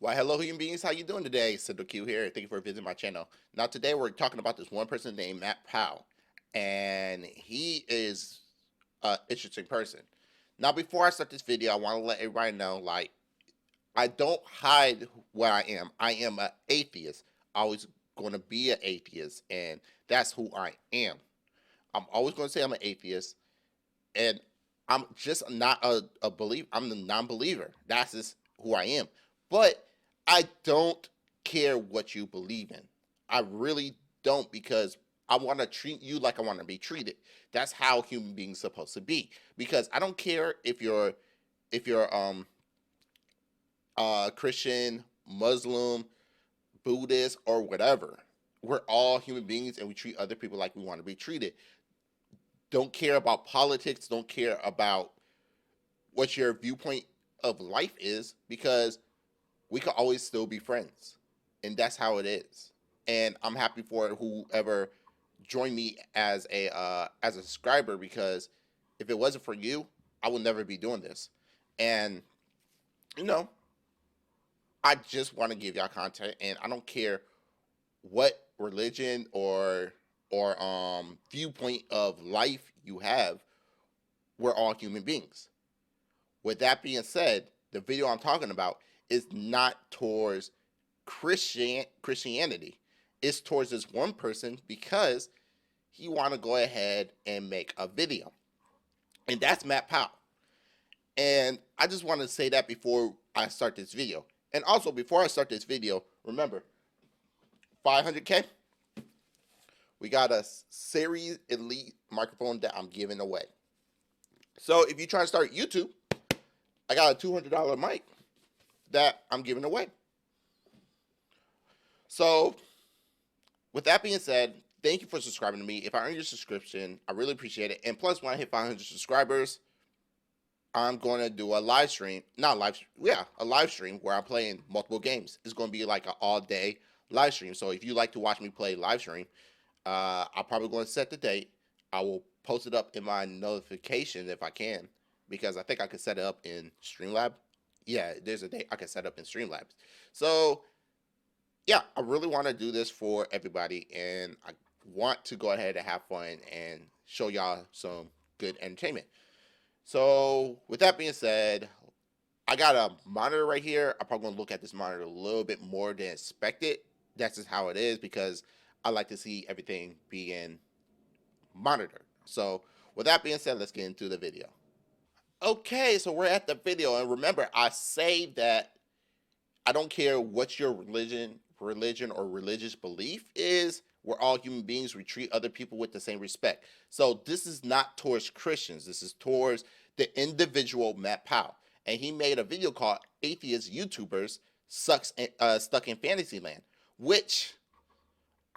Why, hello, human beings. How you doing today? Sidle Q here. Thank you for visiting my channel. Now, today we're talking about this one person named Matt Powell, and he is an interesting person. Now, before I start this video, I want to let everybody know, I don't hide what I am. I am an atheist. Always going to be an atheist, and that's who I am. I'm always going to say I'm an atheist, and I'm just not a believer. I'm the non-believer. That's just who I am. But I don't care what you believe in. I really don't, because I want to treat you like I want to be treated. That's how human beings are supposed to be. Because I don't care if you're Christian, Muslim, Buddhist, or whatever. We're all human beings, and we treat other people like we want to be treated. Don't care about politics. Don't care about what your viewpoint of life is, because we can always still be friends, and that's how it is. And I'm happy for whoever joined me as a subscriber, because if it wasn't for you, I would never be doing this. And you know, I just want to give y'all content, and I don't care what religion or viewpoint of life you have. We're all human beings. With that being said, the video I'm talking about is not towards Christianity. It's towards this one person, because he want to go ahead and make a video, and that's Matt Powell. And I just want to say that before I start this video. And also, before I start this video, remember, 500K, we got a Series Elite microphone that I'm giving away. So if you try to start YouTube, I got a $200 mic that I'm giving away. So with that being said, thank you for subscribing to me. If I earn your subscription, I really appreciate it. And plus, when I hit 500 subscribers, I'm going to do a live stream, a live stream where I'm playing multiple games. It's going to be like an all-day live stream. So if you like to watch me play live stream, I'm probably going to set the date. I will post it up in my notification if I can, because I think I could set it up in Streamlab. Yeah, there's a date I can set up in Streamlabs. So yeah, I really want to do this for everybody, and I want to go ahead and have fun and show y'all some good entertainment. So with that being said, I got a monitor right here. I'm probably gonna look at this monitor a little bit more than expected. That's just how it is, because I like to see everything being monitored. So with that being said, let's get into the video. Okay, so we're at the video, and remember, I say that I don't care what your religion or religious belief is. We're all human beings. We treat other people with the same respect. So this is not towards Christians. This is towards the individual Matt Powell. And he made a video called Atheist YouTubers Stuck in Fantasyland, which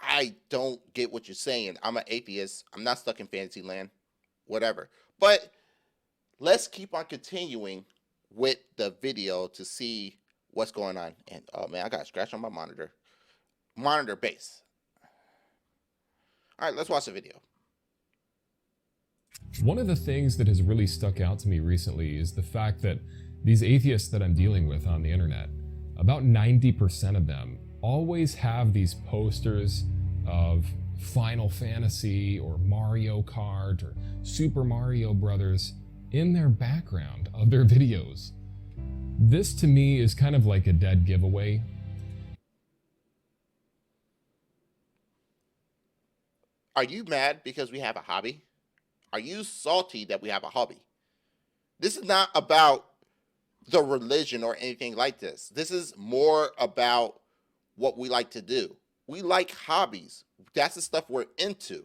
I don't get what you're saying. I'm an atheist. I'm not stuck in Fantasyland. Whatever. But let's keep on continuing with the video to see what's going on. And oh man, I got a scratch on my monitor base. All right, let's watch the video. One of the things that has really stuck out to me recently is the fact that these atheists that I'm dealing with on the internet, about 90% of them always have these posters of Final Fantasy or Mario Kart or Super Mario Brothers in their background of their videos. This to me is kind of like a dead giveaway. Are you mad because we have a hobby? Are you salty that we have a hobby? This is not about the religion or anything like this. This is more about what we like to do. We like hobbies. That's the stuff we're into.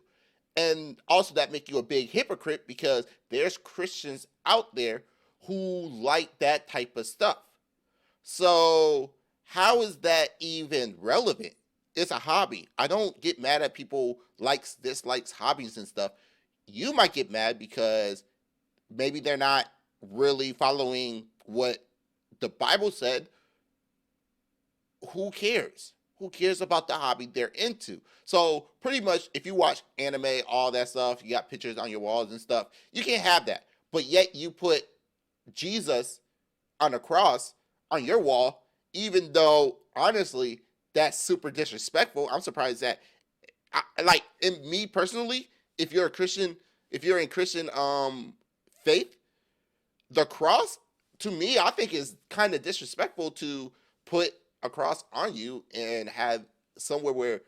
And also, that make you a big hypocrite, because there's Christians out there who like that type of stuff. So how is that even relevant? It's a hobby. I don't get mad at people likes, dislikes, hobbies and stuff. You might get mad because maybe they're not really following what the Bible said. Who cares? Who cares about the hobby they're into? So pretty much, if you watch anime, all that stuff, you got pictures on your walls and stuff, you can't have that. But yet you put Jesus on a cross on your wall, even though honestly that's super disrespectful. I'm surprised that like in me personally, if you're a Christian, if you're in Christian faith, the cross to me I think is kind of disrespectful to put a cross on you and have somewhere where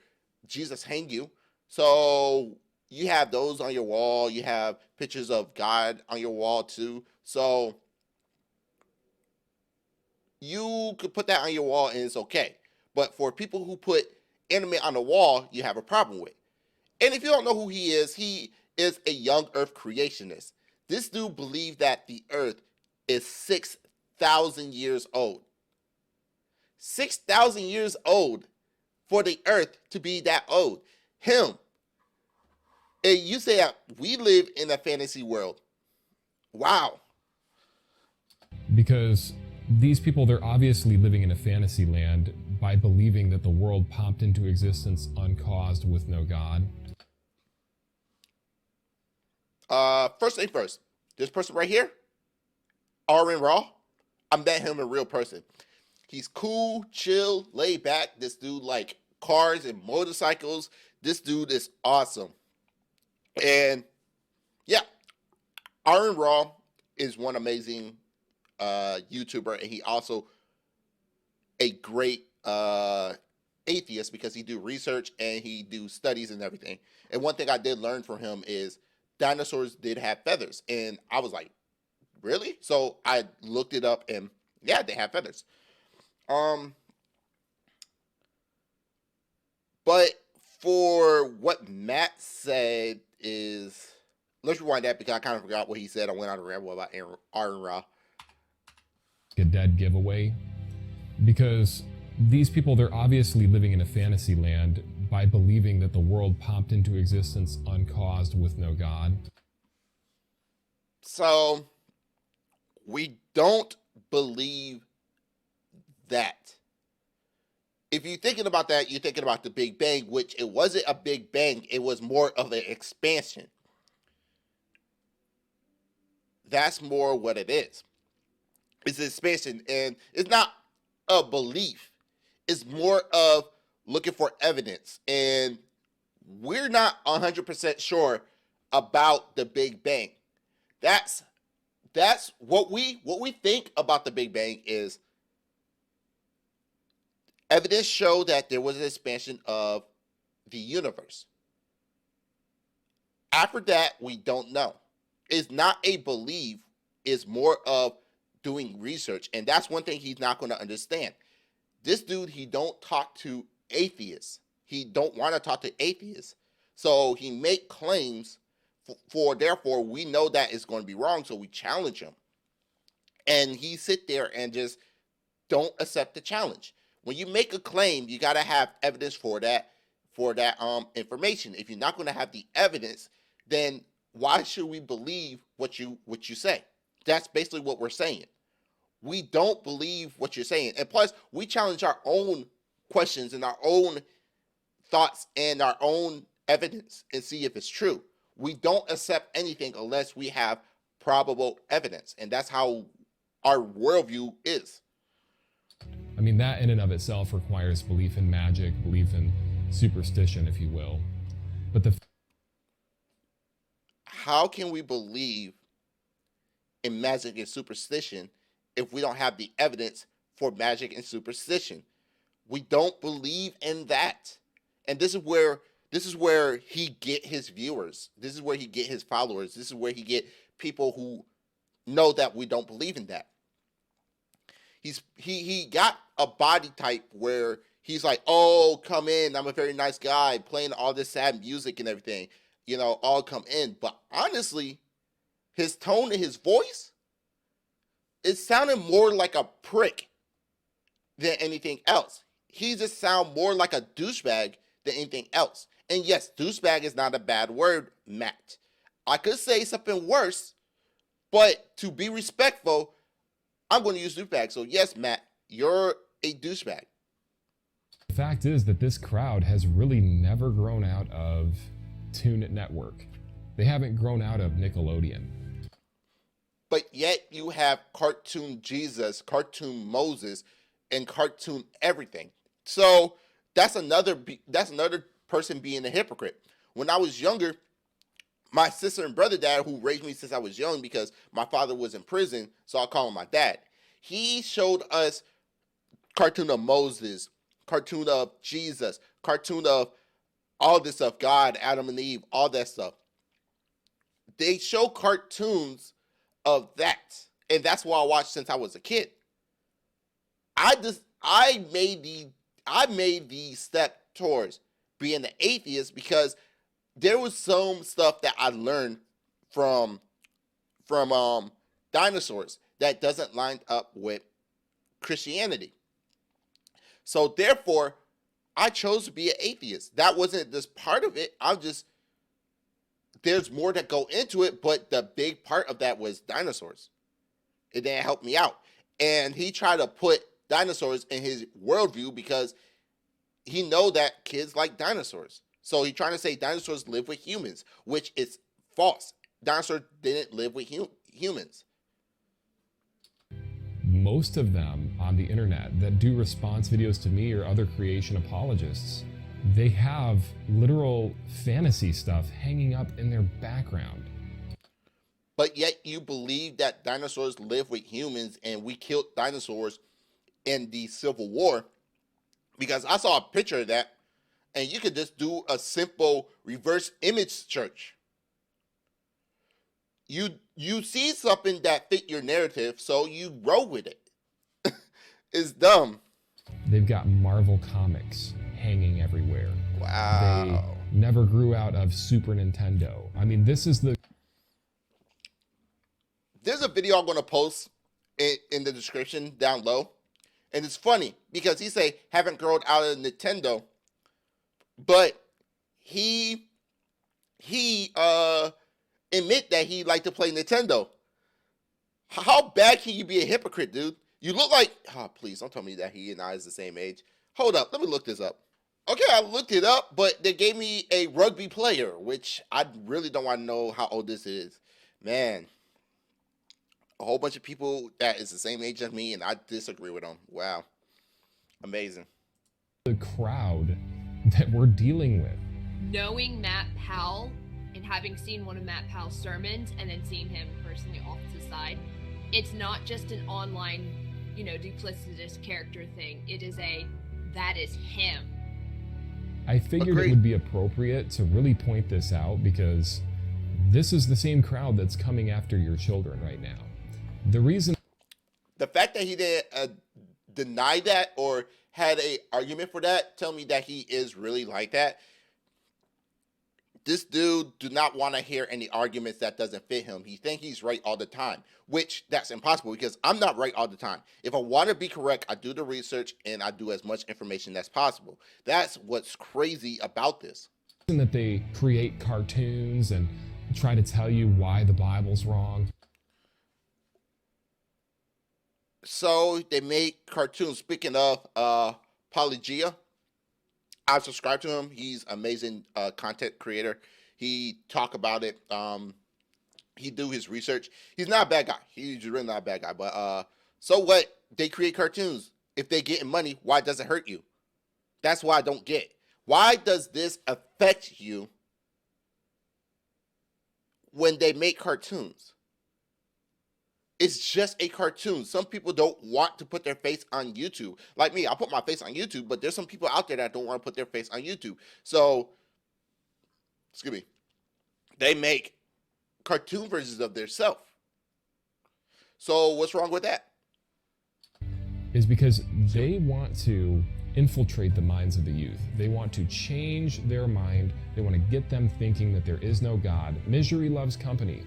Jesus hang you. So you have those on your wall. You have pictures of God on your wall too. So you could put that on your wall and it's okay. But for people who put anime on the wall, you have a problem with. And if you don't know who he is a young Earth creationist. This dude believed that the Earth is 6,000 years old. 6,000 years old for the Earth to be that old. Him. And you say that we live in a fantasy world. Wow. Because these people, they're obviously living in a fantasy land by believing that the world popped into existence uncaused with no God. First thing first, this person right here, Aaron Raw, I met him in real person. He's cool, chill, laid back. This dude like cars and motorcycles. This dude is awesome. And yeah, Aaron Raw is one amazing YouTuber, and he also a great atheist because he do research and he do studies and everything. And one thing I did learn from him is dinosaurs did have feathers, and I was like, really? So I looked it up, and yeah, they have feathers. But for what Matt said is, let's rewind that because I kind of forgot what he said. I went on a ramble about Aaron Ra. A dead giveaway. Because these people, they're obviously living in a fantasy land by believing that the world popped into existence uncaused with no God. So we don't believe that. If you're thinking about that, you're thinking about the Big Bang, which it wasn't a Big Bang, it was more of an expansion. That's more what it is. It's an expansion, and it's not a belief. It's more of looking for evidence, and we're not 100% sure about the Big Bang. That's what we think about the Big Bang is evidence show that there was an expansion of the universe. After that, we don't know. It's not a belief, it's more of doing research, and that's one thing he's not going to understand. This dude, he don't talk to atheists. He don't want to talk to atheists. So he make claims for therefore we know that it's going to be wrong, so we challenge him. And he sit there and just don't accept the challenge. When you make a claim, you got to have evidence for that information. If you're not going to have the evidence, then why should we believe what you say? That's basically what we're saying. We don't believe what you're saying. And plus, we challenge our own questions and our own thoughts and our own evidence and see if it's true. We don't accept anything unless we have probable evidence. And that's how our worldview is. I mean, that in and of itself requires belief in magic, belief in superstition, if you will. But how can we believe in magic and superstition if we don't have the evidence for magic and superstition? We don't believe in that. And this is where he get his viewers. This is where he get his followers. This is where he get people who know that we don't believe in that. He got a body type where he's like, oh, come in, I'm a very nice guy, playing all this sad music and everything, all come in. But honestly, his tone and his voice, it sounded more like a prick than anything else. He just sound more like a douchebag than anything else. And yes, douchebag is not a bad word, Matt. I could say something worse, but to be respectful, I'm going to use douchebag. So yes, Matt, you're a douchebag. The fact is that this crowd has really never grown out of Toon Network. They haven't grown out of Nickelodeon. But yet you have Cartoon Jesus, Cartoon Moses, and cartoon everything. So that's another person being a hypocrite. When I was younger, my sister and brother dad, who raised me since I was young because my father was in prison, so I call him my dad. He showed us cartoon of Moses, cartoon of Jesus, cartoon of all this stuff, God, Adam and Eve, all that stuff. They show cartoons of that, and that's what I watched since I was a kid. I made the step towards being an atheist because there was some stuff that I learned from from dinosaurs that doesn't line up with Christianity. So therefore, I chose to be an atheist. That wasn't just part of it. I'm just there's more that go into it, but the big part of that was dinosaurs. It didn't help me out. And he tried to put dinosaurs in his worldview because he know that kids like dinosaurs. So he's trying to say dinosaurs live with humans, which is false. Dinosaurs didn't live with humans. Most of them on the internet that do response videos to me or other creation apologists, they have literal fantasy stuff hanging up in their background. But yet you believe that dinosaurs live with humans and we killed dinosaurs in the Civil War, because I saw a picture of that and you could just do a simple reverse image search. You see something that fit your narrative, so you roll with it. It's dumb. They've got Marvel comics hanging everywhere. Wow. They never grew out of Super Nintendo. I mean, this is the... There's a video I'm going to post in the description down low. And it's funny because he say haven't grown out of Nintendo, but he admit that he liked to play Nintendo. How bad can you be a hypocrite, dude? You look like, oh, please don't tell me that he and I is the same age. Hold up, let me look this up. Okay, I looked it up, but they gave me a rugby player, which I really don't want to know how old this is. Man, a whole bunch of people that is the same age as me, and I disagree with them. Wow, amazing. The crowd that we're dealing with. Knowing Matt Powell and having seen one of Matt Powell's sermons and then seeing him personally off to the side, it's not just an online, duplicitous character thing. It is that is him. I figured Agreed. It would be appropriate to really point this out because this is the same crowd that's coming after your children right now. The fact that he didn't deny that or had a argument for that tell me that he is really like that. This dude do not want to hear any arguments that doesn't fit him. He think he's right all the time, which that's impossible because I'm not right all the time. If I want to be correct, I do the research and I do as much information as possible. That's what's crazy about this. That they create cartoons and try to tell you why the Bible's wrong. So they make cartoons. Speaking of Polygia, I subscribe to him. He's amazing content creator. He talk about it. He do his research. He's not a bad guy. He's really not a bad guy. But so what? They create cartoons. If they getting money, why does it hurt you? That's why I don't get. Why does this affect you when they make cartoons? It's just a cartoon. Some people don't want to put their face on YouTube. Like me, I put my face on YouTube, but there's some people out there that don't want to put their face on YouTube. So, excuse me, they make cartoon versions of their self. So what's wrong with that? Is because they want to infiltrate the minds of the youth. They want to change their mind. They want to get them thinking that there is no God. Misery loves company.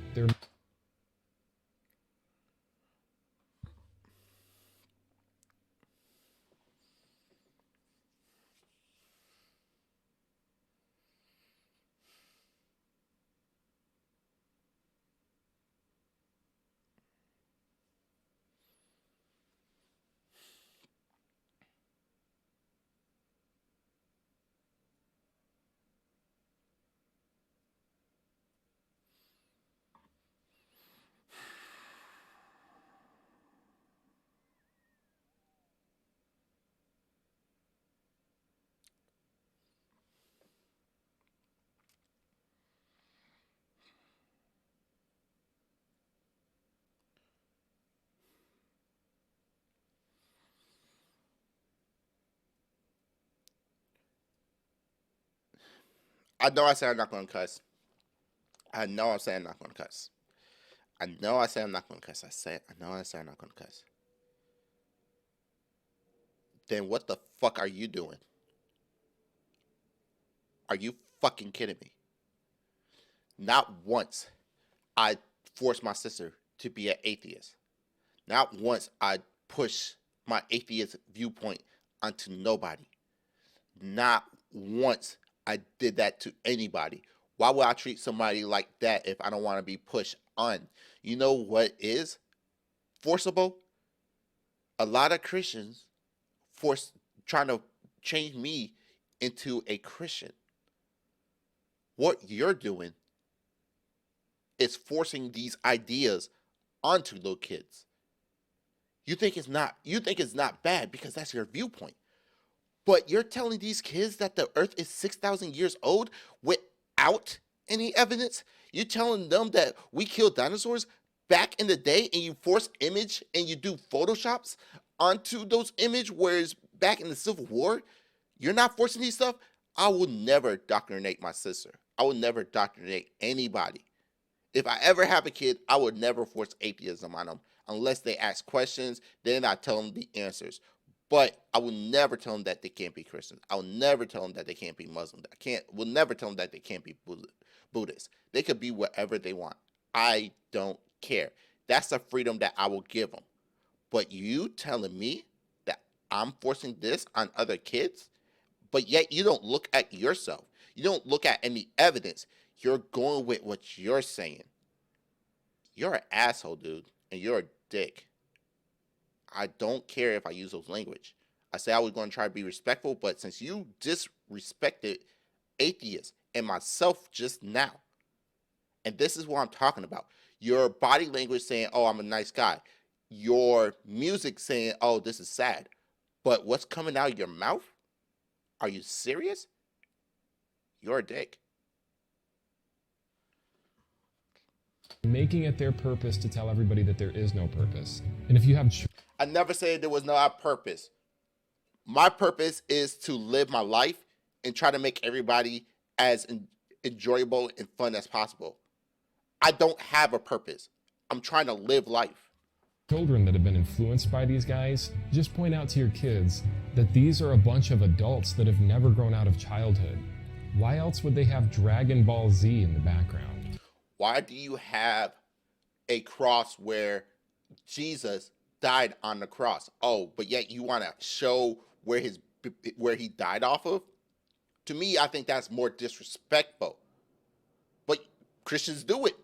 I know I said I'm not going to cuss. I know I said I'm not going to cuss. I know I said I'm not going to cuss. I know I said I'm not going to cuss. Then what the fuck are you doing? Are you fucking kidding me? Not once I forced my sister to be an atheist. Not once I pushed my atheist viewpoint onto nobody. Not once I did that to anybody. Why would I treat somebody like that if I don't want to be pushed on? You know what is forcible? A lot of Christians trying to change me into a Christian. What you're doing is forcing these ideas onto little kids. You think it's not bad because that's your viewpoint. But you're telling these kids that the earth is 6,000 years old without any evidence? You're telling them that we killed dinosaurs back in the day, and you force image and you do photoshops onto those images, whereas back in the Civil War, you're not forcing these stuff? I will never indoctrinate my sister. I will never indoctrinate anybody. If I ever have a kid, I would never force atheism on them unless they ask questions. Then I tell them the answers. But I will never tell them that they can't be Christians. I will never tell them that they can't be Muslim. Will never tell them that they can't be Buddhist. They could be whatever they want. I don't care. That's the freedom that I will give them. But you telling me that I'm forcing this on other kids, but yet you don't look at yourself. You don't look at any evidence. You're going with what you're saying. You're an asshole, dude, and you're a dick. I don't care if I use those language. I say I was going to try to be respectful, but since you disrespected atheists and myself just now, and this is what I'm talking about, your body language saying, oh, I'm a nice guy. Your music saying, oh, this is sad. But what's coming out of your mouth? Are you serious? You're a dick. Making it their purpose to tell everybody that there is no purpose. And if you have... I never said there was no purpose. My purpose is to live my life and try to make everybody as enjoyable and fun as possible. I don't have a purpose. I'm trying to live life. Children that have been influenced by these guys, just point out to your kids that these are a bunch of adults that have never grown out of childhood. Why else would they have Dragon Ball Z in the background? Why do you have a cross where Jesus died on the cross? Oh, but yet you want to show where he died off of? To me, I think that's more disrespectful. But Christians do it.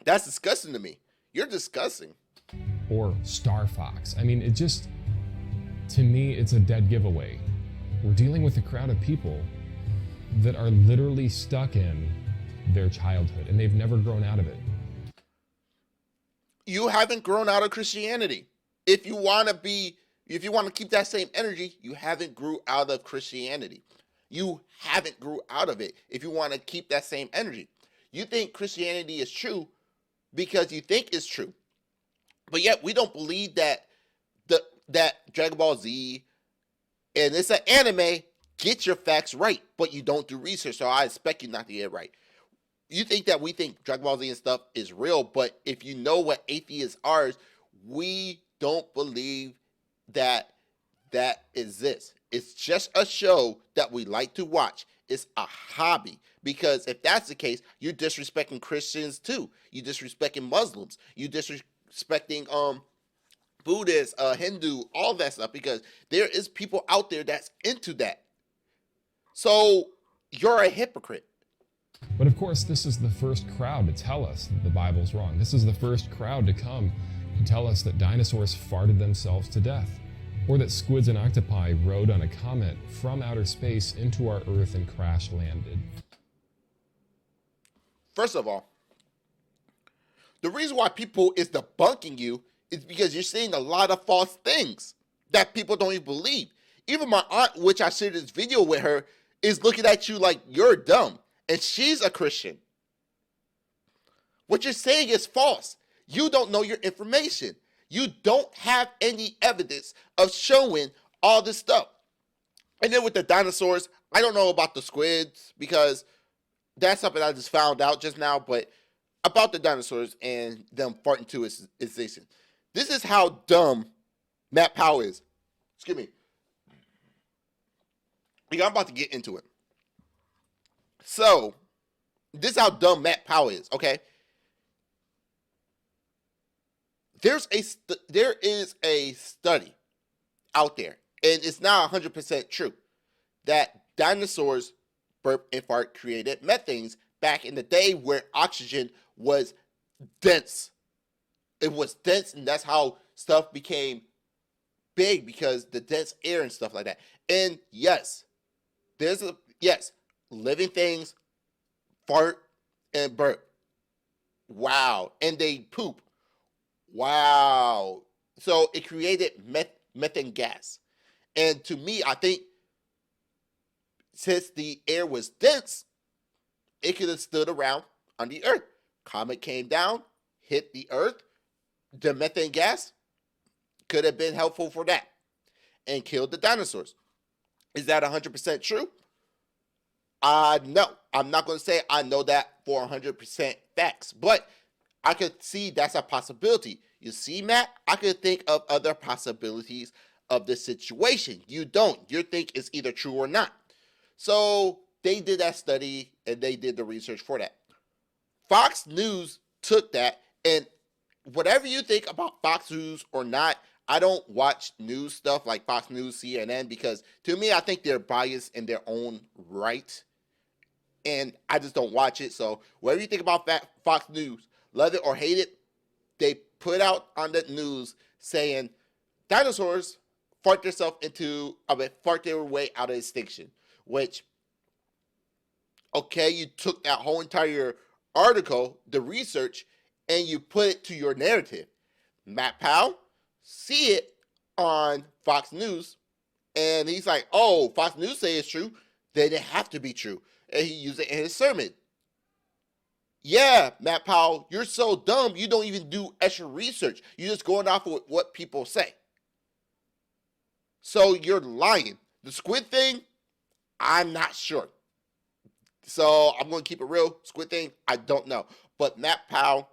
That's disgusting to me. You're disgusting. Or Star Fox. I mean, to me, it's a dead giveaway. We're dealing with a crowd of people that are literally stuck in their childhood and they've never grown out of it. You haven't grown out of Christianity. If you want to keep that same energy, you haven't grew out of Christianity. You haven't grew out of it if you want to keep that same energy. You think Christianity is true because you think it's true. But yet we don't believe that that Dragon Ball Z and it's an anime. Get your facts right, but you don't do research, so I expect you not to get it right. You think that we think Dragon Ball Z and stuff is real, but if you know what atheists are, we don't believe that exists. It's just a show that we like to watch. It's a hobby. Because if that's the case, you're disrespecting Christians too. You're disrespecting Muslims. You're disrespecting Buddhists, Hindu, all that stuff, because there is people out there that's into that. So you're a hypocrite. But of course, this is the first crowd to tell us that the Bible's wrong. This is the first crowd to come and tell us that dinosaurs farted themselves to death, or that squids and octopi rode on a comet from outer space into our Earth and crash landed. First of all, the reason why people is debunking you is because you're saying a lot of false things that people don't even believe. Even my aunt, which I shared this video with her, is looking at you like you're dumb. And she's a Christian. What you're saying is false. You don't know your information. You don't have any evidence of showing all this stuff. And then with the dinosaurs, I don't know about the squids because that's something I just found out just now. But about the dinosaurs and them farting to extinction, this is how dumb Matt Powell is. Excuse me. I'm about to get into it. So, this is how dumb Matt Powell is, okay? There is a study out there, and it's not 100% true, that dinosaurs burp and fart created methanes back in the day where oxygen was dense. It was dense, and that's how stuff became big, because the dense air and stuff like that. And yes, living things fart and burp. Wow. And they poop. Wow. So it created methane gas. And to me, I think since the air was dense, it could have stood around on the earth. Comet came down, hit the earth. The methane gas could have been helpful for that and killed the dinosaurs. Is that 100% true? No. I'm not going to say I know that for 100% facts, but I could see that's a possibility. You see, Matt, I could think of other possibilities of the situation. You don't. You think it's either true or not. So they did that study and they did the research for that. Fox News took that, and whatever you think about Fox News or not, I don't watch news stuff like Fox News, CNN, because to me, I think they're biased in their own right. And I just don't watch it. So whatever you think about Fox News, love it or hate it, they put out on the news saying dinosaurs fart their way out of extinction. Which, okay, you took that whole entire article, the research, and you put it to your narrative. Matt Powell see it on Fox News, and he's like, "Oh, Fox News say it's true, then it have to be true." And he used it in his sermon. Yeah, Matt Powell, you're so dumb, you don't even do extra research. You're just going off of what people say. So you're lying. The squid thing, I'm not sure. So I'm going to keep it real. Squid thing, I don't know. But Matt Powell,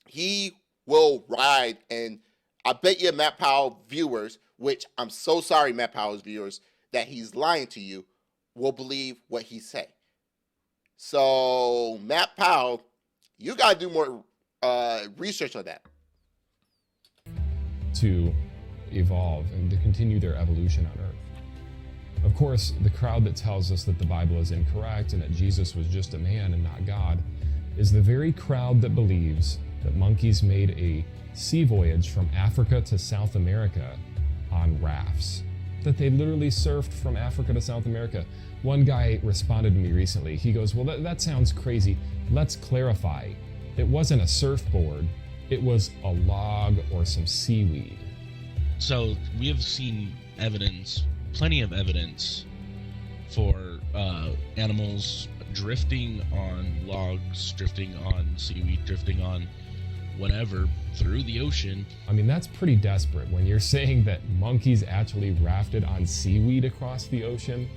he will ride, and I bet you Matt Powell viewers, which I'm so sorry, Matt Powell's viewers, that he's lying to you, will believe what he say. So Matt Powell, you got to do more research on that. To evolve and to continue their evolution on Earth. Of course, the crowd that tells us that the Bible is incorrect and that Jesus was just a man and not God is the very crowd that believes that monkeys made a sea voyage from Africa to South America on rafts. That they literally surfed from Africa to South America. One guy responded to me recently. He goes, "Well, that sounds crazy. Let's clarify. It wasn't a surfboard. It was a log or some seaweed." So we have seen evidence, plenty of evidence, for animals drifting on logs, drifting on seaweed, drifting on whatever through the ocean. I mean, that's pretty desperate when you're saying that monkeys actually rafted on seaweed across the ocean.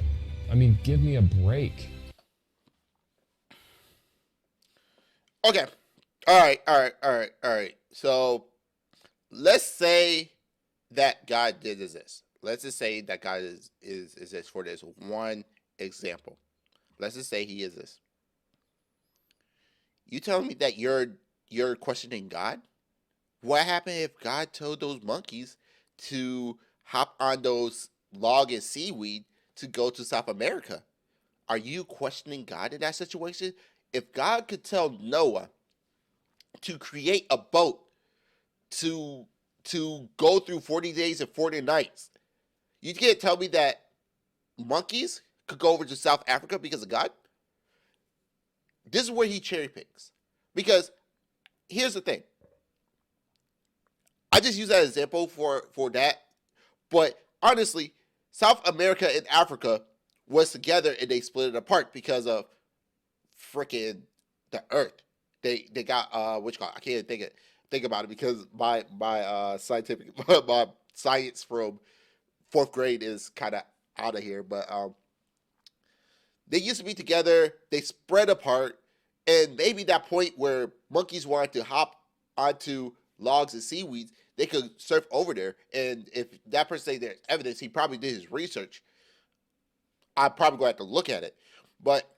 I mean, give me a break. Okay. All right. So let's say that God did exist. Let's just say that God exists for this one example. Let's just say he exists. You telling me that you're questioning God? What happened if God told those monkeys to hop on those log and seaweed to go to South America? Are you questioning God in that situation? If God could tell Noah to create a boat to go through 40 days and 40 nights, you can't tell me that monkeys could go over to South Africa because of God? This is where he cherry picks. Because here's the thing. I just use that example for that. But honestly, South America and Africa was together and they split it apart because of freaking the earth. They got which I can't think about it because my science from fourth grade is kind of out of here. But they used to be together. They spread apart, and maybe that point where monkeys wanted to hop onto logs and seaweeds, they could surf over there. And if that person say there's evidence, he probably did his research. I'm probably going to have to look at it, but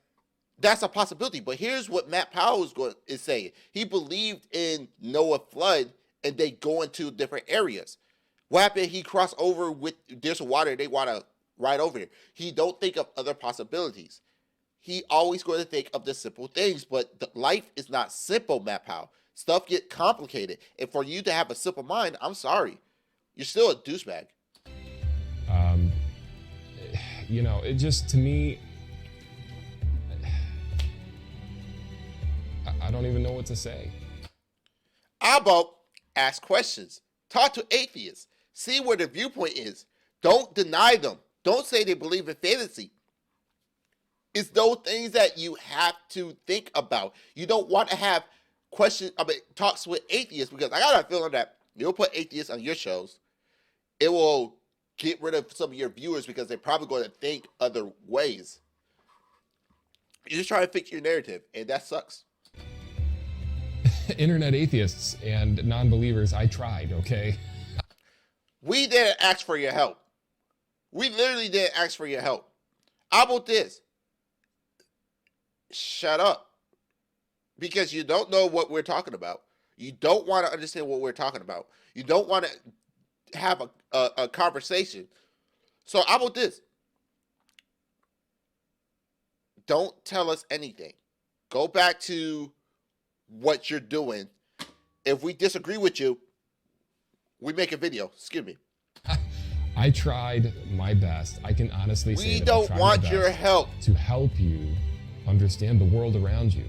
that's a possibility. But here's what Matt Powell is saying. He believed in Noah flood, and they go into different areas. What happened? He crossed over with there's water. They want to ride over there. He don't think of other possibilities. He always going to think of the simple things. But life is not simple, Matt Powell. Stuff get complicated, and for you to have a simple mind, I'm sorry, you're still a douchebag. It just, to me, I don't even know what to say. How about ask questions? Talk to atheists. See where their viewpoint is. Don't deny them. Don't say they believe in fantasy. It's those things that you have to think about. You don't want to have talks with atheists, because I got a feeling that you'll put atheists on your shows, it will get rid of some of your viewers because they're probably going to think other ways. You're just trying to fix your narrative, and that sucks. Internet atheists and non-believers, I tried, okay? We didn't ask for your help. We literally didn't ask for your help. How about this? Shut up. Because you don't know what we're talking about. You don't want to understand what we're talking about. You don't want to have a conversation. So how about this? Don't tell us anything. Go back to what you're doing. If we disagree with you, we make a video. Excuse me. I tried my best. I can honestly say we that don't want your help to help you understand the world around you.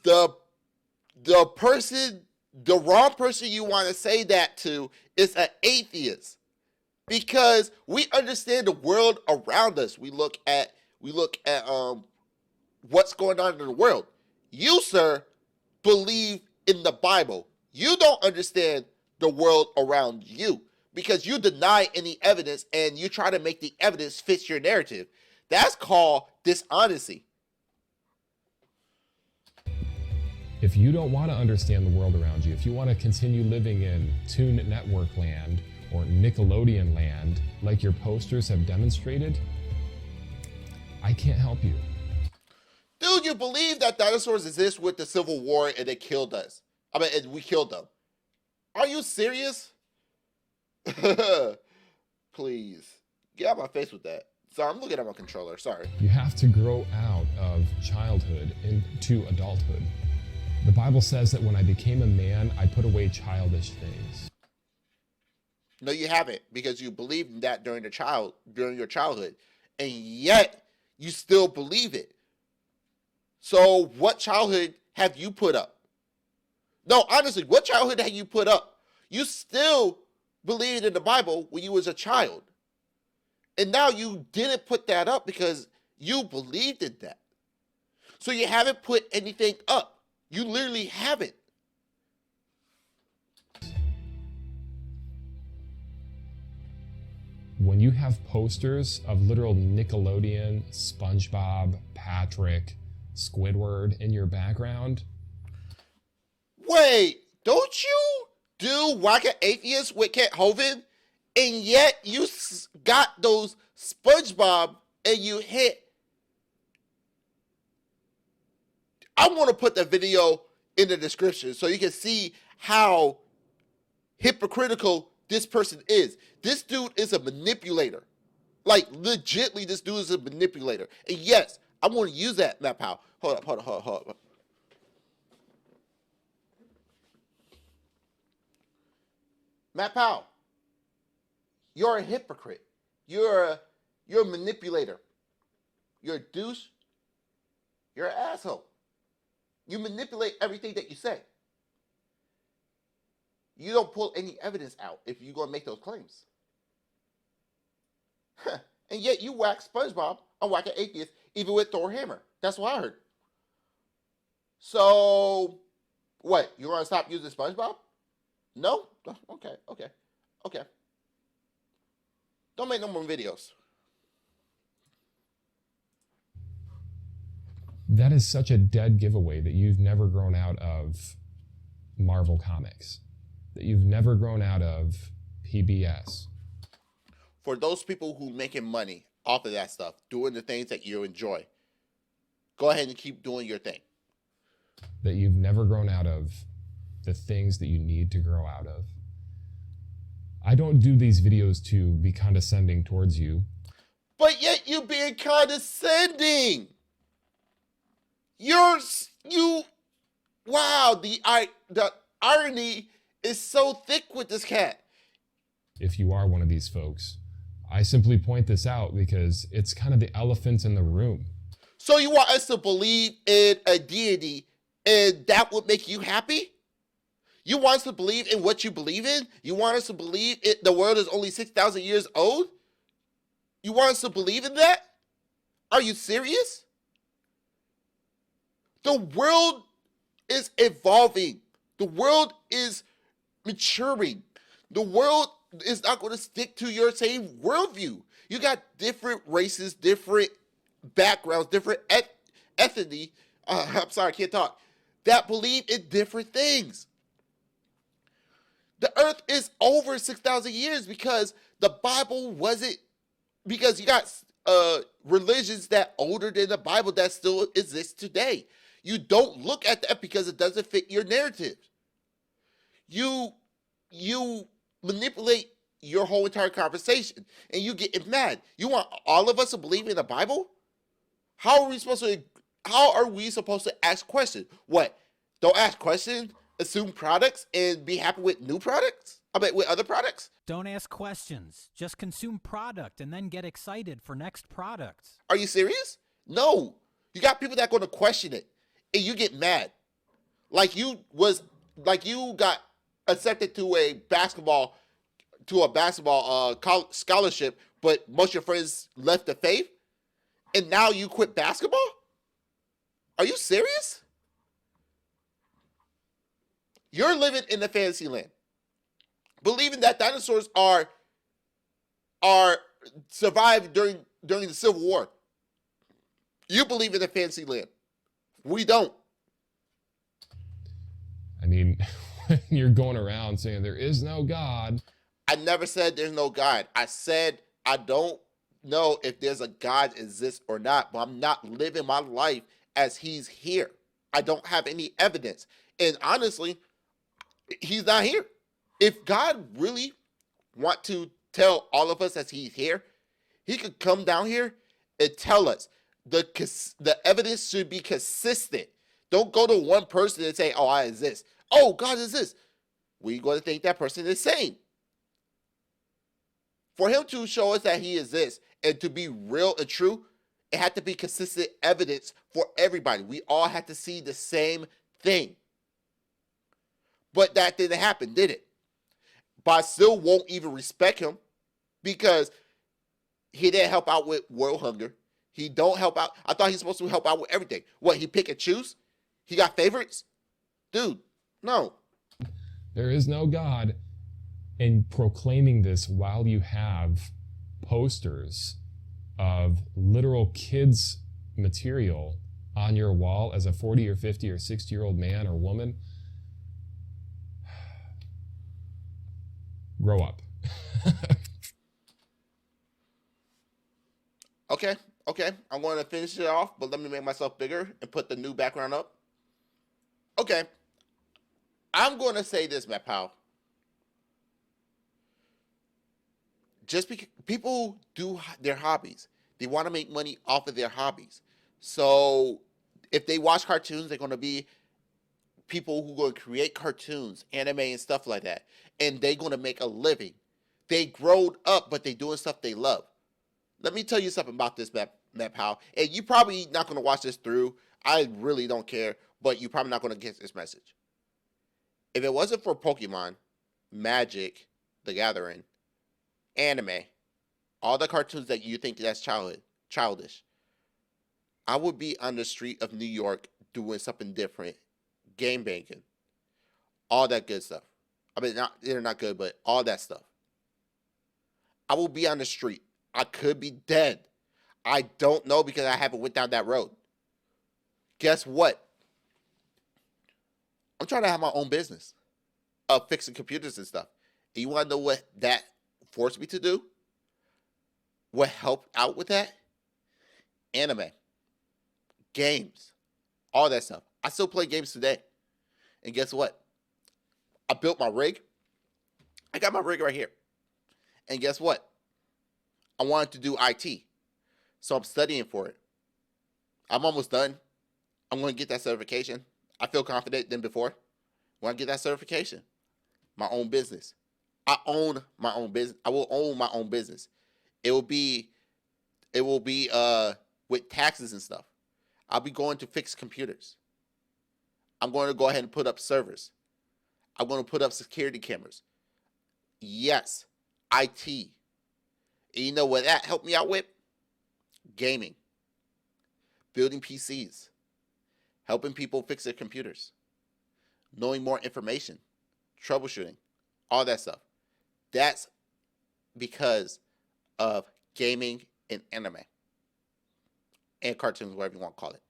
The wrong person you want to say that to is an atheist, because we understand the world around us. We look at what's going on in the world. You, sir, believe in the Bible. You don't understand the world around you because you deny any evidence and you try to make the evidence fit your narrative. That's called dishonesty. If you don't want to understand the world around you, if you want to continue living in Toon Network land or Nickelodeon land, like your posters have demonstrated, I can't help you. Dude, you believe that dinosaurs exist with the Civil War and they killed us. And we killed them. Are you serious? Please. Get out of my face with that. Sorry, I'm looking at my controller. Sorry. You have to grow out of childhood into adulthood. The Bible says that when I became a man, I put away childish things. No, you haven't, because you believed in that during your childhood, and yet you still believe it. So what childhood have you put up? No, honestly, what childhood have you put up? You still believed in the Bible when you was a child. And now you didn't put that up because you believed in that. So you haven't put anything up. You literally haven't. When you have posters of literal Nickelodeon, SpongeBob, Patrick, Squidward in your background. Wait, don't you do Waka Atheist with Kent Hovind? And yet you got those SpongeBob and you hit. I want to put the video in the description so you can see how hypocritical this person is. This dude is a manipulator. Like, legitly, this dude is a manipulator. And yes, I want to use that, Matt Powell. Hold up. Matt Powell, you're a hypocrite. You're a manipulator. You're a douche. You're an asshole. You manipulate everything that you say. You don't pull any evidence out if you're going to make those claims. And yet you whack SpongeBob on Whack an Atheist, even with Thor Hammer. That's what I heard. So, what? You want to stop using SpongeBob? No? Okay, okay, okay. Don't make no more videos. That is such a dead giveaway that you've never grown out of Marvel Comics, that you've never grown out of PBS. For those people who making money off of that stuff, doing the things that you enjoy, go ahead and keep doing your thing. That you've never grown out of the things that you need to grow out of. I don't do these videos to be condescending towards you. But yet you being condescending. Wow, the irony is so thick with this cat. If you are one of these folks, I simply point this out because it's kind of the elephant in the room. So you want us to believe in a deity and that would make you happy? You want us to believe in what you believe in? You want us to believe the world is only 6,000 years old? You want us to believe in that? Are you serious? The world is evolving. The world is maturing. The world is not going to stick to your same worldview. You got different races, different backgrounds, different ethnicity. I'm sorry, I can't talk. That believe in different things. The earth is over 6,000 years because the Bible wasn't, because you got religions that older than the Bible that still exist today. You don't look at that because it doesn't fit your narrative. You manipulate your whole entire conversation and you get mad. You want all of us to believe in the Bible? How are we supposed to ask questions? What? Don't ask questions, assume products, and be happy with new products? I mean, with other products? Don't ask questions. Just consume product and then get excited for next products. Are you serious? No. You got people that are going to question it, and you get mad. Like you got accepted to a basketball scholarship, but most of your friends left the faith, and now you quit basketball? Are you serious? You're living in the fantasy land, believing that dinosaurs are survived during the Civil War. You believe in the fantasy land. We don't. I mean, when you're going around saying there is no God. I never said there's no God. I said I don't know if there's a God exists or not, but I'm not living my life as he's here. I don't have any evidence. And honestly, he's not here. If God really want to tell all of us that he's here, he could come down here and tell us. The evidence should be consistent. Don't go to one person and say, oh, I exist. Oh, God exists. We're going to think that person is sane. For him to show us that he exists and to be real and true, it had to be consistent evidence for everybody. We all had to see the same thing. But that didn't happen, did it? But I still won't even respect him because he didn't help out with world hunger. He don't help out. I thought he's supposed to help out with everything. What, he pick and choose? He got favorites? Dude, no. There is no God. And proclaiming this while you have posters of literal kids material on your wall as a 40 or 50 or 60-year-old man or woman. Grow up. Okay, I'm going to finish it off, but let me make myself bigger and put the new background up. Okay, I'm going to say this, Matt Powell. Just because people do their hobbies, they want to make money off of their hobbies. So if they watch cartoons, they're going to be people who are going to create cartoons, anime, and stuff like that, and they're going to make a living. They growed up, but they're doing stuff they love. Let me tell you something about this, Matt Powell. And you probably not going to watch this through. I really don't care, but you're probably not going to get this message. If it wasn't for Pokemon, Magic, The Gathering, anime, all the cartoons that you think that's childish, I would be on the street of New York doing something different, game banking, all that good stuff. I mean, they're not good, but all that stuff. I will be on the street. I could be dead. I don't know because I haven't went down that road. Guess what? I'm trying to have my own business of fixing computers and stuff. And you want to know what that forced me to do? What helped out with that? Anime, games, all that stuff. I still play games today. And guess what? I built my rig. I got my rig right here. And guess what? I wanted to do IT. So I'm studying for it. I'm almost done. I'm going to get that certification. I feel confident than before. When I get that certification, my own business. I own my own business. I will own my own business. It will be with taxes and stuff. I'll be going to fix computers. I'm going to go ahead and put up servers. I'm going to put up security cameras. Yes, IT. And you know what that helped me out with? Gaming. Building PCs. Helping people fix their computers. Knowing more information. Troubleshooting. All that stuff. That's because of gaming and anime. And cartoons, whatever you want to call it.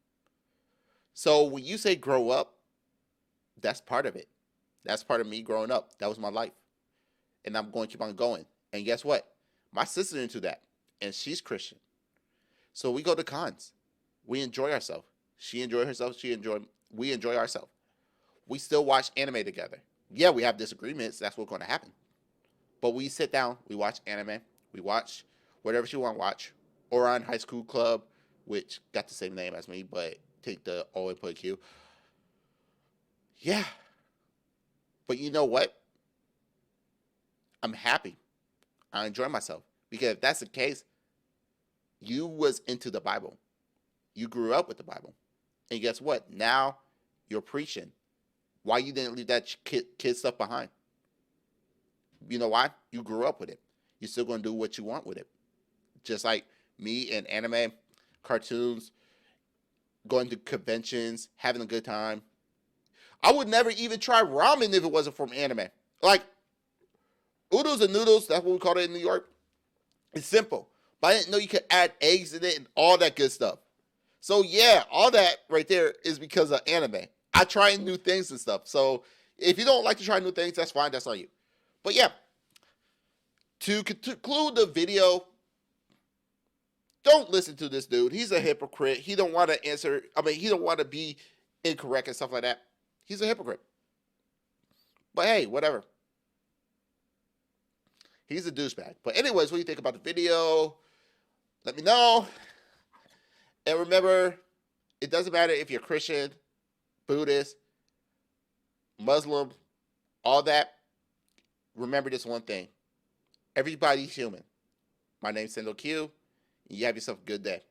So when you say grow up, that's part of it. That's part of me growing up. That was my life. And I'm going to keep on going. And guess what? My sister's into that. And she's Christian. So we go to cons. We enjoy ourselves. She enjoys herself. We enjoy ourselves. We still watch anime together. Yeah, we have disagreements. That's what's going to happen. But we sit down. We watch anime. We watch whatever she want to watch. Or on High School Club, which got the same name as me, but take the O and put a Q. Yeah. But you know what? I'm happy. I enjoy myself. Because if that's the case, you was into the Bible. You grew up with the Bible. And guess what? Now you're preaching. Why you didn't leave that kid stuff behind? You know why? You grew up with it. You're still going to do what you want with it. Just like me and anime, cartoons, going to conventions, having a good time. I would never even try ramen if it wasn't from anime. Like, oodles and noodles, that's what we call it in New York. It's simple. But I didn't know you could add eggs in it and all that good stuff. So, yeah, all that right there is because of anime. I try new things and stuff. So, if you don't like to try new things, that's fine. That's on you. But, yeah, to conclude the video, don't listen to this dude. He's a hypocrite. He don't want to answer. He don't want to be incorrect and stuff like that. He's a hypocrite. But, hey, whatever. He's a douchebag. But anyways, what do you think about the video? Let me know. And remember, it doesn't matter if you're Christian, Buddhist, Muslim, all that. Remember this one thing. Everybody's human. My name's Sendo Q. And you have yourself a good day.